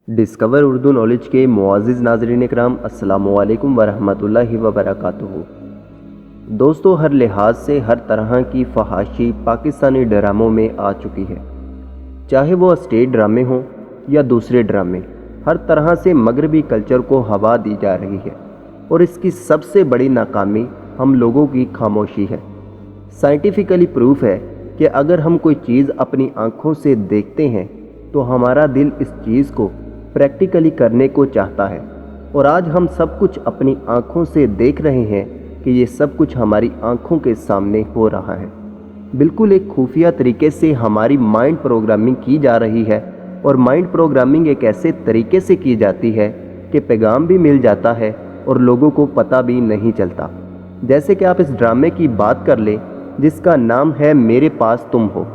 Discover Urdu knowledge के मुआज़िज़ नाज़रीन इकराम, अस्सलामु अलैकुम वरहमतुल्लाहि वबरकातुहू। दोस्तों, हर लिहाज से हर तरह की फहाशी पाकिस्तानी ड्रामों में आ चुकी है, चाहे वो स्टेट ड्रामे हों या दूसरे ड्रामे। हर तरह से मगरबी कल्चर को हवा दी जा रही है और इसकी सबसे बड़ी नाकामी हम लोगों की खामोशी है। साइंटिफिकली प्रूफ है कि अगर हम कोई चीज़ अपनी आँखों से देखते हैं तो हमारा दिल इस चीज़ को प्रैक्टिकली करने को चाहता है, और आज हम सब कुछ अपनी आँखों से देख रहे हैं कि ये सब कुछ हमारी आँखों के सामने हो रहा है। बिल्कुल एक खुफिया तरीके से हमारी माइंड प्रोग्रामिंग की जा रही है, और माइंड प्रोग्रामिंग एक ऐसे तरीके से की जाती है कि पैगाम भी मिल जाता है और लोगों को पता भी नहीं चलता। जैसे कि आप इस ड्रामे की बात कर लें जिसका नाम है मेरे पास तुम हो।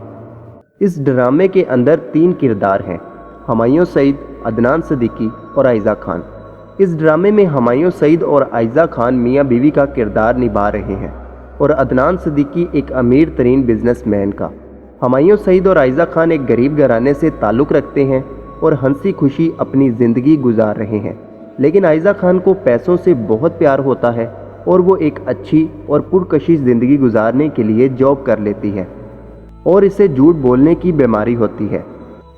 इस ड्रामे के अंदर 3 किरदार हैं, हुमायूं सईद, अदनान सिद्दीकी और आयज़ा खान। इस ड्रामे में हुमायूं सईद और आयज़ा खान मियाँ बीवी का किरदार निभा रहे हैं और अदनान सिद्दीकी एक अमीर तरीन बिजनेसमैन का। हुमायूं सईद और आयज़ा खान एक गरीब घराने से ताल्लुक़ रखते हैं और हंसी खुशी अपनी ज़िंदगी गुजार रहे हैं, लेकिन आयज़ा खान को पैसों से बहुत प्यार होता है और वो एक अच्छी और पुरकशिश ज़िंदगी गुजारने के लिए जॉब कर लेती है और इसे झूठ बोलने की बीमारी होती है।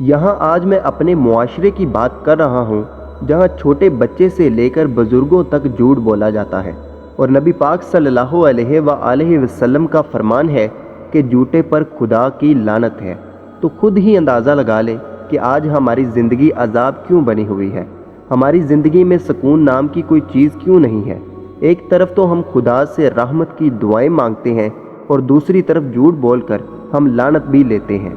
यहाँ आज मैं अपने मुआशरे की बात कर रहा हूँ जहाँ छोटे बच्चे से लेकर बुज़ुर्गों तक झूठ बोला जाता है, और नबी पाक सल्लल्लाहु अलैहि वसल्लम का फरमान है कि झूठे पर खुदा की लानत है। तो खुद ही अंदाज़ा लगा लें कि आज हमारी ज़िंदगी अजाब क्यों बनी हुई है। हमारी ज़िंदगी में सुकून नाम की कोई चीज़ क्यों नहीं है। एक तरफ तो हम खुदा से रहमत की दुआएं मांगते हैं और दूसरी तरफ झूठ बोलकर हम लानत भी लेते हैं।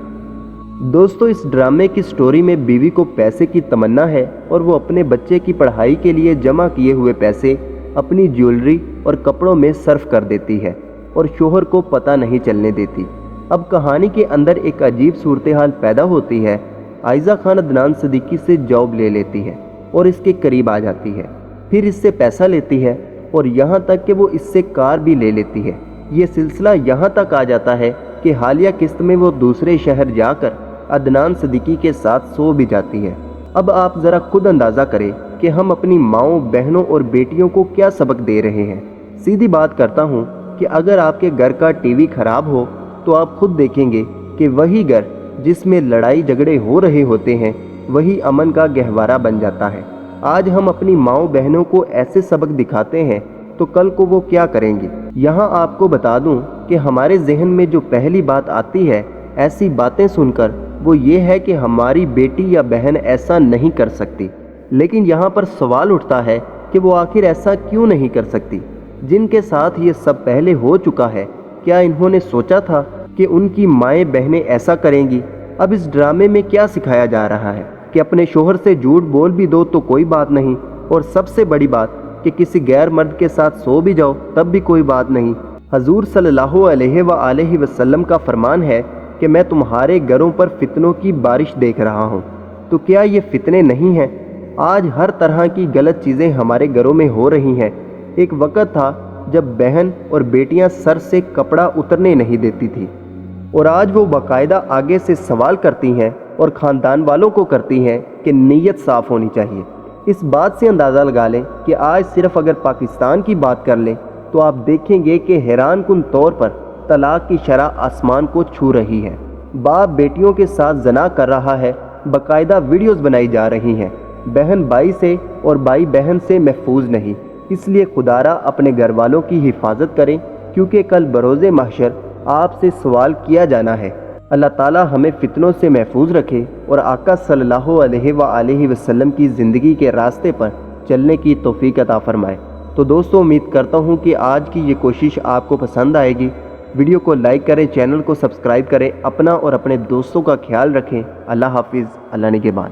दोस्तों, इस ड्रामे की स्टोरी में बीवी को पैसे की तमन्ना है और वो अपने बच्चे की पढ़ाई के लिए जमा किए हुए पैसे अपनी ज्वेलरी और कपड़ों में सर्फ कर देती है और शोहर को पता नहीं चलने देती। अब कहानी के अंदर एक अजीब सूरत हाल पैदा होती है। आयज़ा खान अदनान सिद्दीकी से जॉब ले लेती है और इसके करीब आ जाती है, फिर इससे पैसा लेती है और यहाँ तक कि वो इससे कार भी ले लेती है। ये सिलसिला यहाँ तक आ जाता है कि हालिया किस्त में वो दूसरे शहर जाकर अदनान सिद्दीकी के साथ सो भी जाती है। अब आप ज़रा खुद अंदाज़ा करें कि हम अपनी माँओं, बहनों और बेटियों को क्या सबक दे रहे हैं। सीधी बात करता हूँ कि अगर आपके घर का टीवी ख़राब हो तो आप खुद देखेंगे कि वही घर जिसमें लड़ाई झगड़े हो रहे होते हैं वही अमन का गहवारा बन जाता है। आज हम अपनी माँओं बहनों को ऐसे सबक दिखाते हैं तो कल को वो क्या करेंगे। यहाँ आपको बता दूँ कि हमारे जहन में जो पहली बात आती है ऐसी बातें सुनकर वो ये है कि हमारी बेटी या बहन ऐसा नहीं कर सकती, लेकिन यहाँ पर सवाल उठता है कि वो आखिर ऐसा क्यों नहीं कर सकती। जिनके साथ ये सब पहले हो चुका है, क्या इन्होंने सोचा था कि उनकी माएँ बहनें ऐसा करेंगी। अब इस ड्रामे में क्या सिखाया जा रहा है कि अपने शोहर से झूठ बोल भी दो तो कोई बात नहीं, और सबसे बड़ी बात कि किसी गैर मर्द के साथ सो भी जाओ तब भी कोई बात नहीं। हजूर सल्लल्लाहु अलैहि वसल्लम का फरमान है कि मैं तुम्हारे घरों पर फितनों की बारिश देख रहा हूँ। तो क्या ये फितने नहीं हैं? आज हर तरह की गलत चीज़ें हमारे घरों में हो रही हैं। एक वक़्त था जब बहन और बेटियां सर से कपड़ा उतरने नहीं देती थी, और आज वो बाकायदा आगे से सवाल करती हैं और ख़ानदान वालों को करती हैं कि नीयत साफ़ होनी चाहिए। इस बात से अंदाज़ा लगा लें कि आज सिर्फ अगर पाकिस्तान की बात कर लें तो आप देखेंगे कि हैरान कुन तौर पर तलाक की शरह आसमान को छू रही है। बाप बेटियों के साथ जना कर रहा है, बाकायदा वीडियोस बनाई जा रही हैं। बहन भाई से और भाई बहन से महफूज नहीं। इसलिए खुदारा अपने घर वालों की हिफाजत करें, क्योंकि कल बरोज़े महशर आपसे सवाल किया जाना है। अल्लाह ताला हमें फितनों से महफूज रखे और आका सल्लल्लाहु अलैहि वसल्लम की ज़िंदगी के रास्ते पर चलने की तौफीक अता फरमाए। तो दोस्तों, उम्मीद करता हूँ कि आज की ये कोशिश आपको पसंद आएगी। वीडियो को लाइक करें, चैनल को सब्सक्राइब करें, अपना और अपने दोस्तों का ख्याल रखें। अल्लाह हाफिज़, अल्लाह निगहबान।